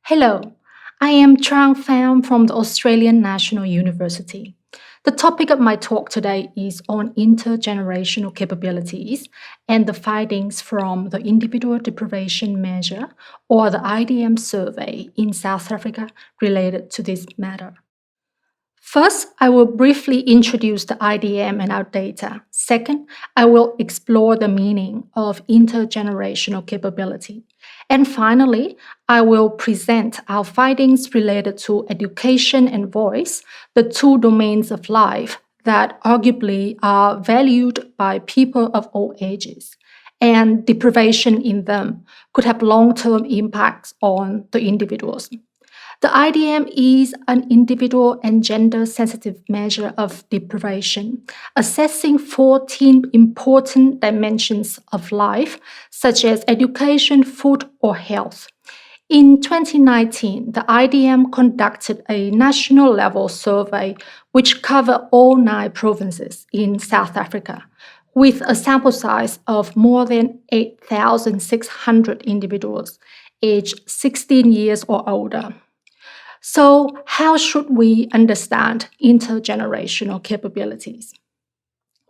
Hello, I am Trang Pham from the Australian National University. The topic of my talk today is on intergenerational capabilities and the findings from the Individual Deprivation Measure or the IDM survey in South Africa related to this matter. First, I will briefly introduce the IDM and our data. Second, I will explore the meaning of intergenerational capability. And finally, I will present our findings related to education and voice, the two domains of life that arguably are valued by people of all ages, and deprivation in them could have long-term impacts on the individuals. The IDM is an individual and gender-sensitive measure of deprivation, assessing 14 important dimensions of life, such as education, food, or health. In 2019, the IDM conducted a national-level survey which covered all 9 provinces in South Africa, with a sample size of more than 8,600 individuals aged 16 years or older. So, how should we understand intergenerational capabilities?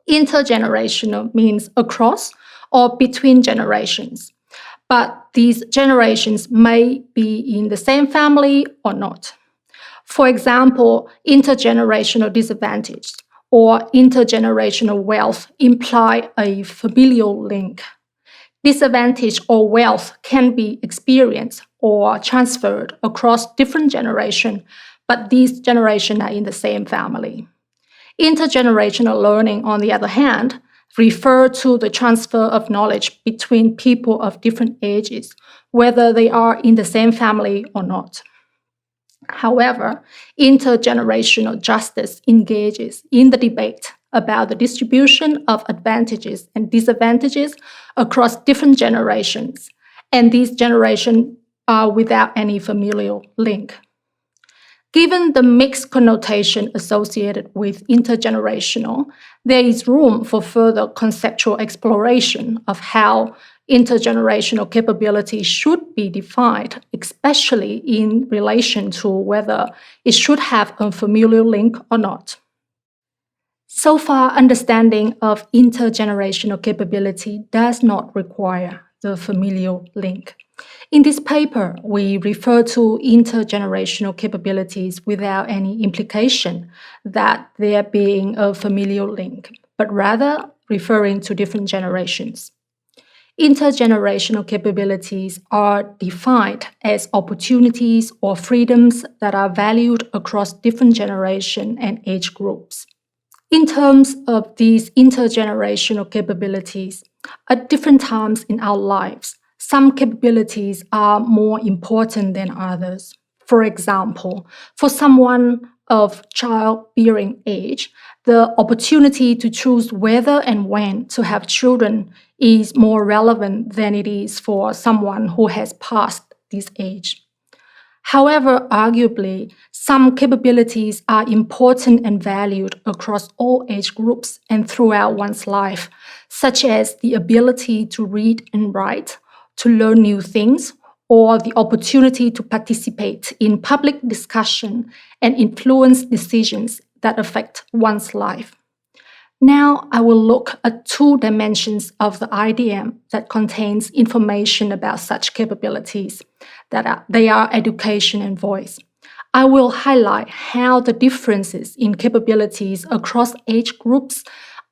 Intergenerational means across or between generations, but these generations may be in the same family or not. For example, intergenerational disadvantage or intergenerational wealth imply a familial link. Disadvantage or wealth can be experienced or transferred across different generations, but these generations are in the same family. Intergenerational learning, on the other hand, refer to the transfer of knowledge between people of different ages, whether they are in the same family or not. However, intergenerational justice engages in the debate about the distribution of advantages and disadvantages across different generations, and these generations are without any familial link. Given the mixed connotation associated with intergenerational, there is room for further conceptual exploration of how intergenerational capability should be defined, especially in relation to whether it should have a familial link or not. So far, understanding of intergenerational capability does not require the familial link. In this paper, we refer to intergenerational capabilities without any implication that there being a familial link, but rather referring to different generations. Intergenerational capabilities are defined as opportunities or freedoms that are valued across different generations and age groups. In terms of these intergenerational capabilities, at different times in our lives, some capabilities are more important than others. For example, for someone of childbearing age, the opportunity to choose whether and when to have children is more relevant than it is for someone who has passed this age. However, arguably, some capabilities are important and valued across all age groups and throughout one's life, such as the ability to read and write, to learn new things, or the opportunity to participate in public discussion and influence decisions that affect one's life. Now I will look at 2 dimensions of the IDM that contains information about such capabilities, they are education and voice. I will highlight how the differences in capabilities across age groups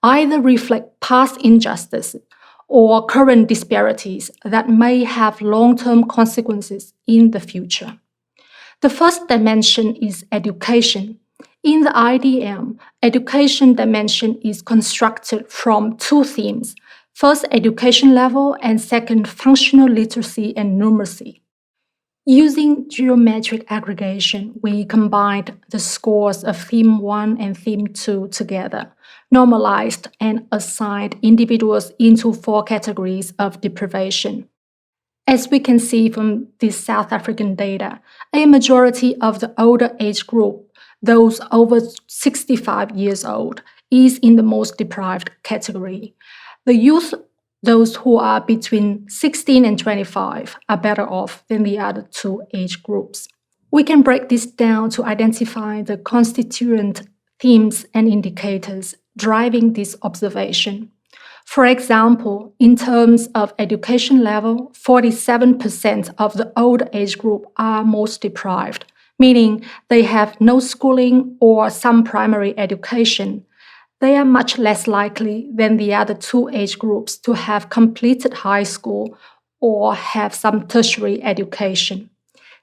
either reflect past injustices or current disparities that may have long-term consequences in the future. The first dimension is education. In the IDM, education dimension is constructed from 2 themes. First, education level, and second, functional literacy and numeracy. Using geometric aggregation, we combined the scores of Theme 1 and Theme 2 together, normalized and assigned individuals into 4 categories of deprivation. As we can see from this South African data, a majority of the older age group, those over 65 years old, is in the most deprived category. The youth those who are between 16 and 25 are better off than the other two age groups. We can break this down to identify the constituent themes and indicators driving this observation. For example, in terms of education level, 47% of the older age group are most deprived, meaning they have no schooling or some primary education. They are much less likely than the other two age groups to have completed high school or have some tertiary education.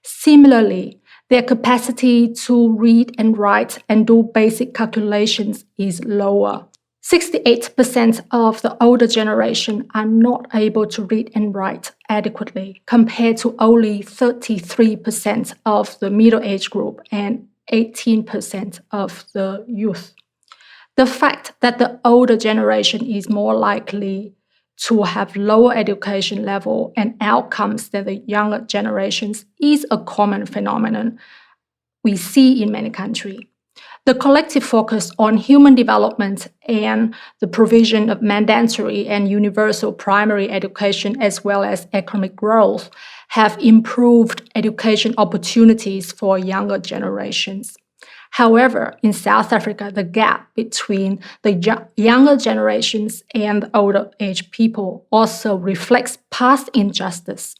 Similarly, their capacity to read and write and do basic calculations is lower. 68% of the older generation are not able to read and write adequately, compared to only 33% of the middle age group and 18% of the youth. The fact that the older generation is more likely to have lower education level and outcomes than the younger generations is a common phenomenon we see in many countries. The collective focus on human development and the provision of mandatory and universal primary education as well as economic growth have improved education opportunities for younger generations. However, in South Africa, the gap between the younger generations and the older age people also reflects past injustice.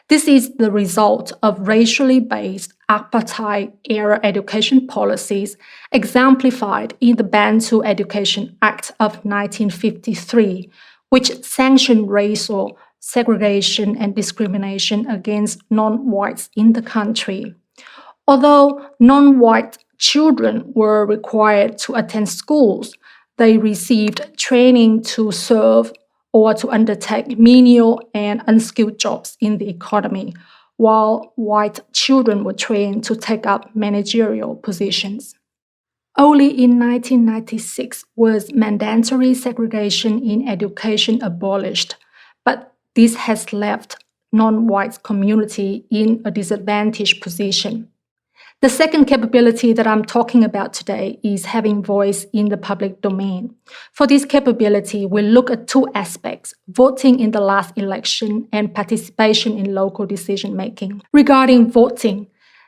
This is the result of racially based apartheid-era education policies exemplified in the Bantu Education Act of 1953, which sanctioned racial segregation and discrimination against non-whites in the country. Although non-white children were required to attend schools, they received training to serve or to undertake menial and unskilled jobs in the economy, while white children were trained to take up managerial positions. Only in 1996 was mandatory segregation in education abolished, but this has left non-white community in a disadvantaged position. The second capability that I'm talking about today is having voice in the public domain. For this capability, we look at two aspects: voting in the last election and participation in local decision-making. Regarding voting,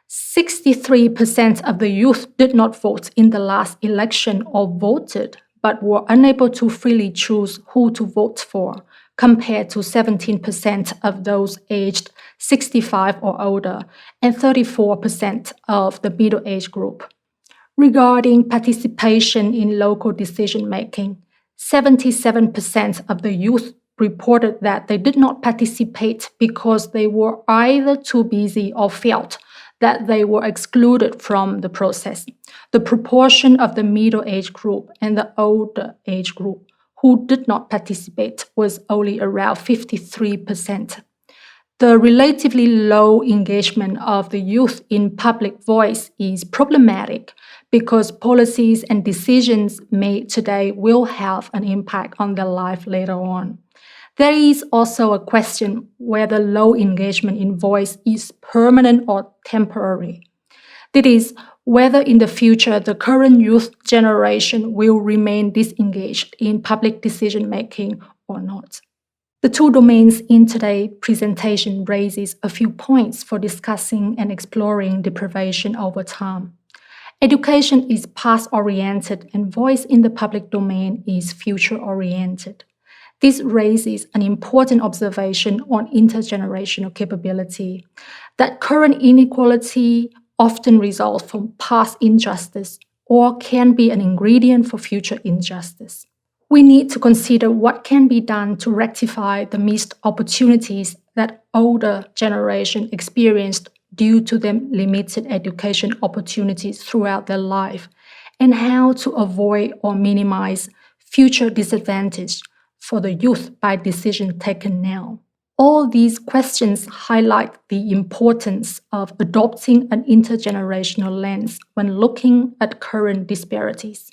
63% of the youth did not vote in the last election or voted, but were unable to freely choose who to vote for, compared to 17% of those aged 65 or older and 34% of the middle age group. Regarding participation in local decision-making, 77% of the youth reported that they did not participate because they were either too busy or felt that they were excluded from the process. The proportion of the middle age group and the older age group who did not participate was only around 53%. The relatively low engagement of the youth in public voice is problematic because policies and decisions made today will have an impact on their life later on. There is also a question whether low engagement in voice is permanent or temporary. That is, whether in the future the current youth generation will remain disengaged in public decision-making or not. The two domains in today's presentation raises a few points for discussing and exploring deprivation over time. Education is past-oriented and voice in the public domain is future-oriented. This raises an important observation on intergenerational capability, that current inequality often results from past injustice or can be an ingredient for future injustice. We need to consider what can be done to rectify the missed opportunities that older generation experienced due to their limited education opportunities throughout their life, and how to avoid or minimize future disadvantage for the youth by decisions taken now. All these questions highlight the importance of adopting an intergenerational lens when looking at current disparities.